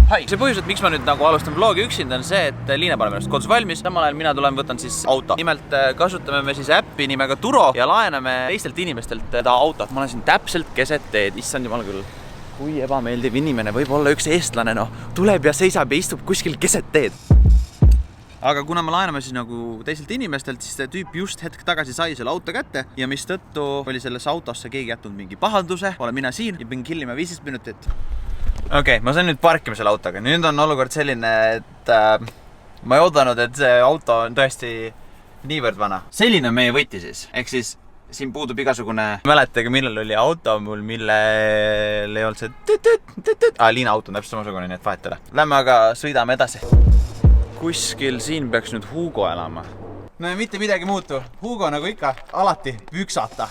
Hai! See põhjus, et miks ma nüüd nagu alustan vlogi üksinda on see, et Liina pole minust kodus valmis. Samal ajal mina tulen, võtan siis auto. Nimelt kasutame me siis äppi nimega Turo ja laename teistelt inimestelt seda autot. Ma olen siin täpselt keset teed. Issand jumal küll. Kui ebameeldiv inimene võib olla üks eestlane, tuleb ja seisab ja istub kuskil keset teed. Aga kuna me laename siis nagu teiselt inimestelt, siis see tüüp just hetk tagasi sai selle auto kätte ja mis tõttu oli sellesse autosse keegi jätnud mingi pahanduse. Olen mina siin ja pidin killima 15 minutit. Okei, ma sain nüüd parkima selle autoga. Nüüd on olukord selline, et ma ei oodanud, et see auto on tõesti niivõrd vana. Selline on meie võti siis. Ehk siis siin puudub igasugune... Mäletage, millal oli auto mul, millel ei olnud see... Liina auto on täpselt samasugune, nii et vahetele. Lähme aga sõidame edasi. Kuskil siin peaks nüüd Hugo elama. No ja mitte midagi muutu. Hugo nagu ikka, alati püksata.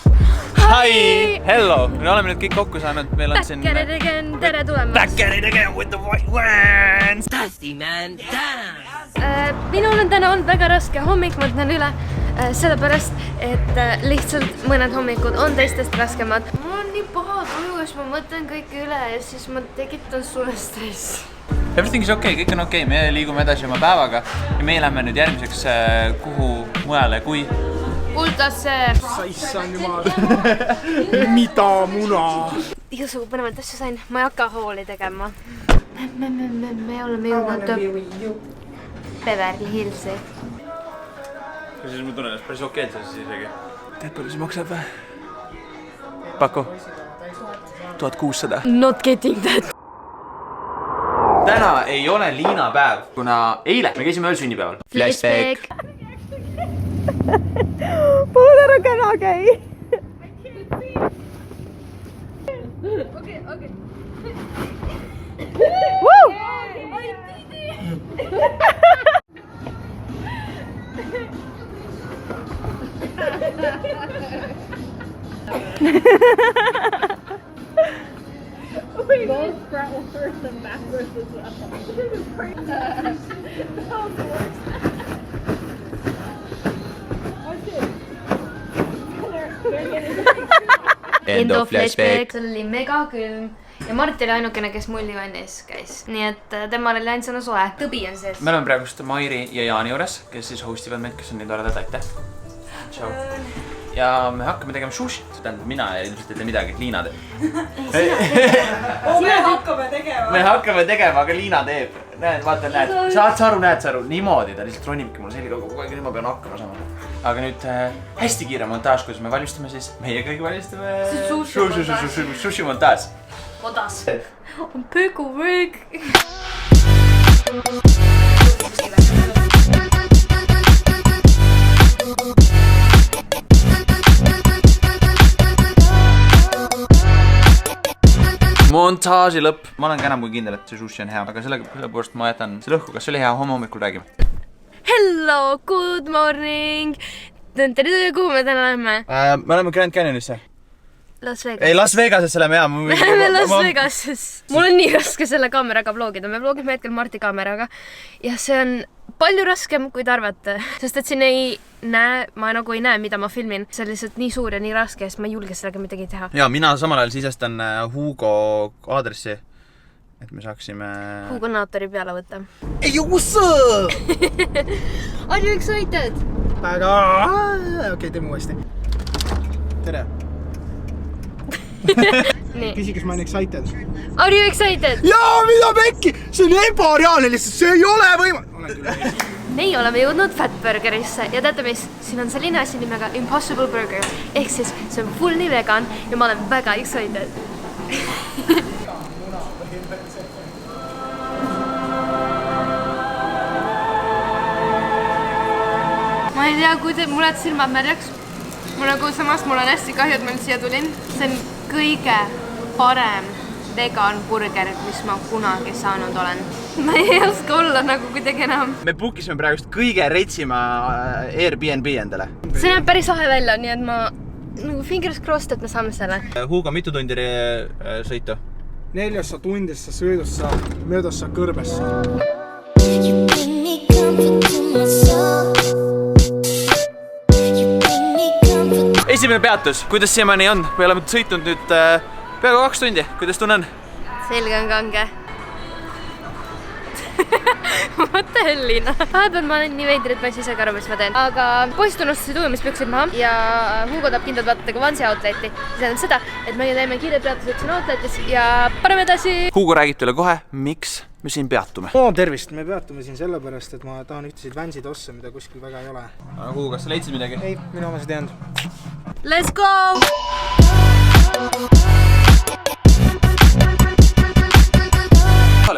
Hi! Hello! Me oleme nüüd kõik kokku saanud. Meil on siin... Back at it again, tere tulemast! Back at it again with the white ones! Dusty man down! Minul on täna olnud väga raske hommik, ma ütlen üle. Sellepärast, et lihtsalt mõned hommikud on teistest raskemad. Mul on nii paha tuju, siis ma mõtlen kõik üle ja siis ma tekitan sulle stress. Everything is okay, kõik on okay. Me liigume edasi oma päevaga ja me lähme nüüd järgmiseks kuhu mujale kui... Kultasse! Saissan jumal! Mida muna? Igasugu põnevat asju sain, ma ei hakka hooli tegema. Me oleme jõudnud Beverly Hillsi. Kas siis ma tunnen, et päris okei siis isegi? Tead, palju see maksab või? Paku? 1600. Not getting that. Täna ei ole Liina päev, kuna eile me käisime ööl sünnipäeval. Flashback. Puhul ära kena käi. Okay. Woo! Both frontwards and backwards as well. End of flashback. See oli mega külm ja Mart oli ainukene, kes mullivannis käis. Nii et temal oli ainsana soe. Tõbi on sees. Me oleme praegust Mairi ja Jaani juures, kes siis hostivad meid, kes on nii toredad, aitäh. Ciao. Ja me hakkame tegema sushi. See tähendab, mina ilmselt ei tee midagi, et Liina teeb. Me hakkame tegema, aga Liina teeb. Näed, vaata, näed. Saad sa aru. Niimoodi ta lihtsalt ronibki mul selga kogu aeg, nüüd ma pean hakkama sama. Aga nüüd hästi kiire montaaž, kuidas me valmistame siis. Meie kõik valmistame sushi montaaž. Odas. On pöögu võõg. Montaaži lõpp. Ma olen ka enam kui kindel, et see sushi on hea, aga sellepärast ma jätan selle õhku. Kas see oli hea? Homme hommikul räägime. Hello, good morning. Kuhu me täna lähme? Me oleme Grand Canyonisse. Las Vegas. Ei, Las Vegasesse lähme, jaa. Me läheme Las Vegases. Mul on nii raske selle kaameraga vlogida. Me vlogime hetkel Marti kaameraga. Ja see on palju raskem, kui te arvate. Sest et siin ma nagu ei näe, mida ma filmin. See on lihtsalt nii suur ja nii raske, sest ma ei julge sellega midagi teha. Ja mina samal ajal sisestan Hugo aadressi, et me saaksime... Hugo naatori peale võtta. Hey, what's up? Are you excited? Väga... Okei, teeme uuesti. Tere. Küsi, kas ma olen excited? Are you excited? Jaa, mida pekki? See on ebareaalne lihtsalt, see ei ole võimalik. Meie oleme jõudnud Fatburgerisse ja teate mis? Siin on selline asi nimega Impossible Burger. Ehk siis see on fully vegan ja ma olen väga excited. Ma ei tea, kui mulle silmad märjaks. Samas mul on hästi kahju, et ma nüüd siia tulin. See on kõige parem vegan burger, mis ma kunagi saanud olen. Ma ei oska olla nagu kuidagi enam. Me bookisime praegust kõige retsima Airbnb endale. See näeb päris lahe välja, nii et ma fingers crossed, et me saame selle. Hugo, mitu tundi sõitu? 400 tundisse sõidust saab, möödas saab kõrbesse. Esimene peatus, kuidas siiamaani on? Me oleme sõitnud nüüd peaaegu 2 tundi. Kuidas tunne on? Selge on kange. What the hell, Liina? Vahepeal ma olen nii veidri, et ma ei saa ise ka aru, mis ma teen. Aga poisid unustasid ujumispüksid maha ja Hugo tahab kindlalt vaadata ka Vansi outleti. See tähendab seda, et meie teeme kiired peatused siin outletis ja paneme edasi. Hugo räägib teile kohe, miks me siin peatume. Tervist, me peatume siin sellepärast, et ma tahan ühtesid Vansi tosse, mida kuskil väga ei ole. Hugo, kas sa leidsid midagi? Ei, minu omasid ei olnud. Let's go!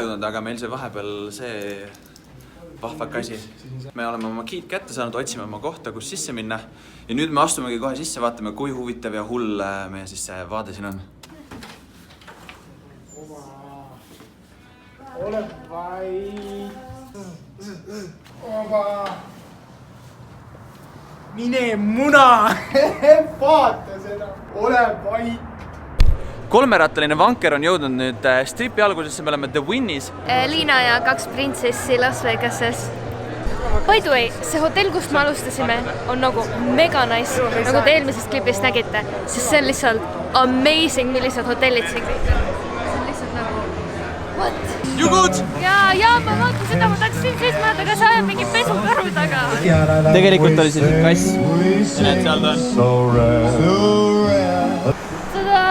Jõudnud, aga meil see vahepeal see vahvak asi. Me oleme oma kiid kätte saanud, otsime oma kohta, kus sisse minna. Ja nüüd me astumegi kohe sisse, vaatame, kui huvitav ja hull meie siis see vaade siin on. Ole vait. Oba. Mine muna. Vaata seda. Ole vait. Kolmerattaline vanker on jõudnud nüüd stripi algusesse, me oleme The Winnis. Liina ja 2 printsessi Las Vegases. By the way, see hotell, kust me alustasime, on nagu mega nice, nagu te eelmisest klipist nägite, sest see on lihtsalt amazing, millised hotellid siin kõik on. See on lihtsalt nagu, what? You good? Ja ma vaatan seda, ma tahaks siin sees mõelda, aga sa ajad mingi pesukaru taga. Tegelikult oli see kass. Ja näed, seal ta on. Tada!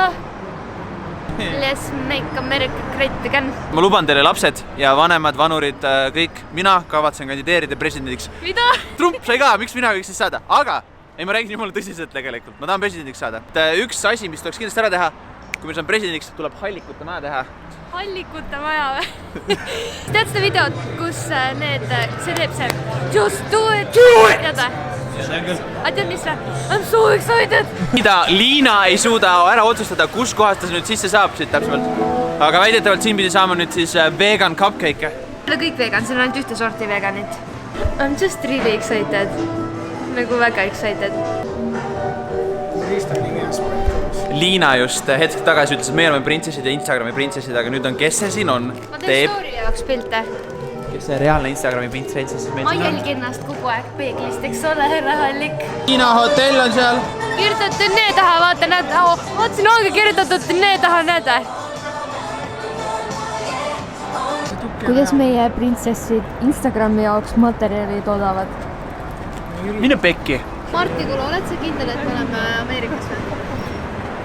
Let's make America great again. Ma luban teile lapsed ja vanemad, vanurid, kõik. Mina kavatsen kandideerida presidendiks. Mida? Trump sai ka, miks mina võiks siis saada? Aga ei, ma räägin jumala tõsiselt tegelikult. Ma tahan presidendiks saada. Üks asi, mis tuleks kindlasti ära teha, kui me saan presidendiks, tuleb Hallikute maja teha. Hallikute maja või? Tead seda videot, kus see teeb see Just do it! Tead või? Tead mis või? I'm so excited! Liina ei suuda ära otsustada, kus kohast ta nüüd sisse saab siit täpsemalt. Aga väidetavalt siin pidi saama nüüd siis vegan cupcake. Ei ole kõik vegan, siin on ainult ühte sorti veganit. I'm just really excited. Nagu väga excited. Liina just hetk tagasi ütles, et me oleme printsessid ja Instagrami printsessid, aga nüüd on, kes see siin on? Ma teen story jaoks pilte. Kes see reaalne Instagrami printsessis meil Ma siin on? jälgi ennast kogu aeg peeglist, eks ole, rahallik. Liina hotell on seal. Kirjutatud nee taha, vaata näed. Vaatasin ongi kirjutatud nee taha, näed. Kuidas meie printsessid Instagrami jaoks materjali toodavad? Mine pekki. Marti, kuule, oled sa kindel, et me oleme Ameerikas või?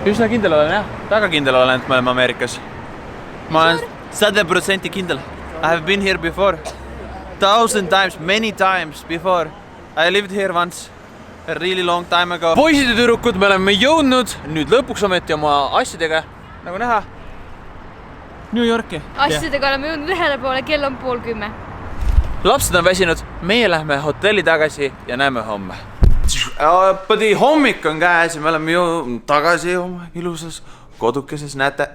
Üsna kindel olen jah. Väga kindel olen, et me oleme Ameerikas. Ma olen 100% kindel. I have been here before. 1000 times, many times before. I lived here once. A really long time ago. Poisid ja tüdrukud, me oleme jõudnud nüüd lõpuks ometi oma asjadega, nagu näha, New Yorki. Asjadega oleme jõudnud ühele poole, kell on 9:30. Lapsed on väsinud, meie lähme hotelli tagasi ja näeme homme. Padi hommik on käes ja me oleme jõudnud tagasi oma ilusas kodukeses, näete.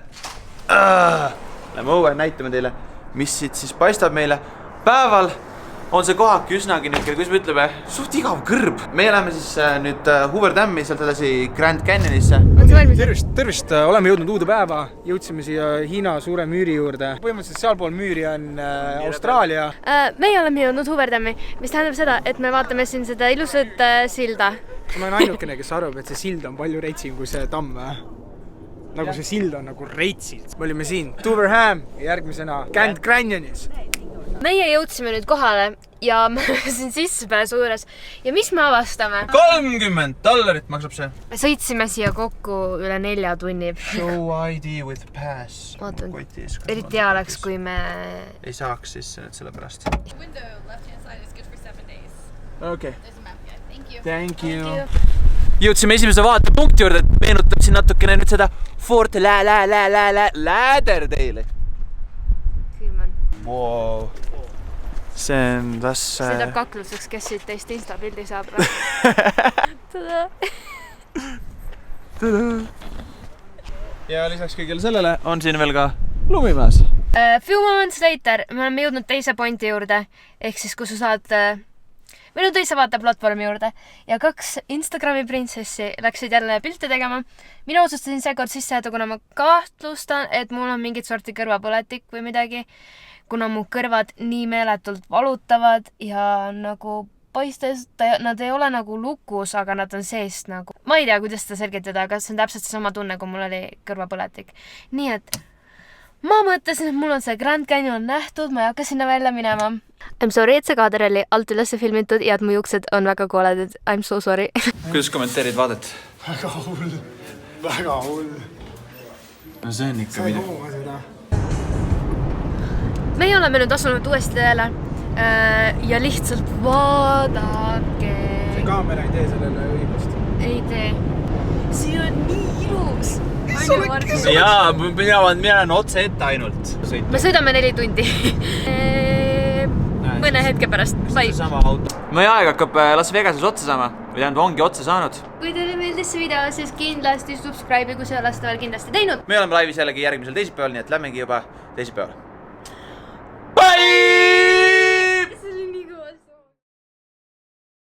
Lähme õue, näitame teile, mis siit siis paistab meile. Päeval on see kohak üsnagi nüüd, kuidas me ütleme, suht igav kõrb. Meie läheme siis nüüd Hoover Dammi, sealt edasi Grand Canyonisse. Tervist, oleme jõudnud uude päeva. Jõudsime siia Hiina suure müüri juurde. Põhimõtteliselt sealpool müüri on Austraalia. Meie oleme jõudnud Hoover Dammi, mis tähendab seda, et me vaatame siin seda ilusat silda. Ma olen ainukene, kes arvab, et see sild on palju reitsim kui see tamm. Nagu see sild on nagu reitsilt. Me olime siin Tuverham ja järgmisena Grand Canyonis. Meie jõudsime nüüd kohale ja me oleme siin sissepääsu juures. Ja mis me avastame? $30 maksab see. Me sõitsime siia kokku üle 4 tunni. Show ID with pass. Vaatan, eriti hea oleks, kui me... Ei saaks siis selle pärast. Window left hand side is good for 7 days. Okay. There's a map guide. Thank you. Thank you. Jõudsime esimese vaatepunkti juurde, et meenutab siin natukene nüüd seda Fort Lauderdale'i. Külm on. Wow. See on tas... See tuleb kakluseks, kes siit teist Insta-pildi saab. Tada! Ja lisaks kõigele sellele on siin veel ka lumimäes. Few moments later me oleme jõudnud teise pointi juurde, ehk siis kus sa saad teise vaateplatvormi juurde ja 2 Instagrami printsessi läksid jälle pilte tegema. Mina otsustasin seekord sisse jääda, kuna ma kahtlustan, et mul on mingit sorti kõrvapõletik või midagi, kuna mu kõrvad nii meeletult valutavad ja nagu paistes, nad ei ole nagu lukus, aga nad on seest nagu. Ma ei tea, kuidas seda selgitada, aga see on täpselt sama tunne, kui mul oli kõrvapõletik. Nii et ma mõtlesin, et mul on see Grand Canyon nähtud, ma ei hakka sinna välja minema. I'm sorry, et see kaader oli alt üles filmitud ja et mu juuksed on väga kooledad. I'm so sorry. Kuidas kommenteerid vaadet? Väga hull. Väga hull. No see on ikka mida. Seda. Meie oleme nüüd asunud uuesti teele ja lihtsalt vaadake. See kaamera ei tee sellele õigust. Ei tee. See on nii ilus. Jaa, mina olen otse ette ainult. Me sõidame 4 tundi. Mõne hetke pärast. Meie aeg hakkab Las Vegases otsa saama. Või tähendab, ongi otsa saanud. Kui teile meeldis see video, siis kindlasti subscribe, kui see ei ole seda veel kindlasti teinud. Me oleme laivis jällegi järgmisel teisipäeval, nii et lämmegi juba teisipäeval. Bye! See oli nii kõva.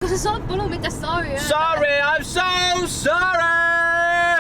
Kas sa saad palun mitte sorry? Sorry, I'm so sorry!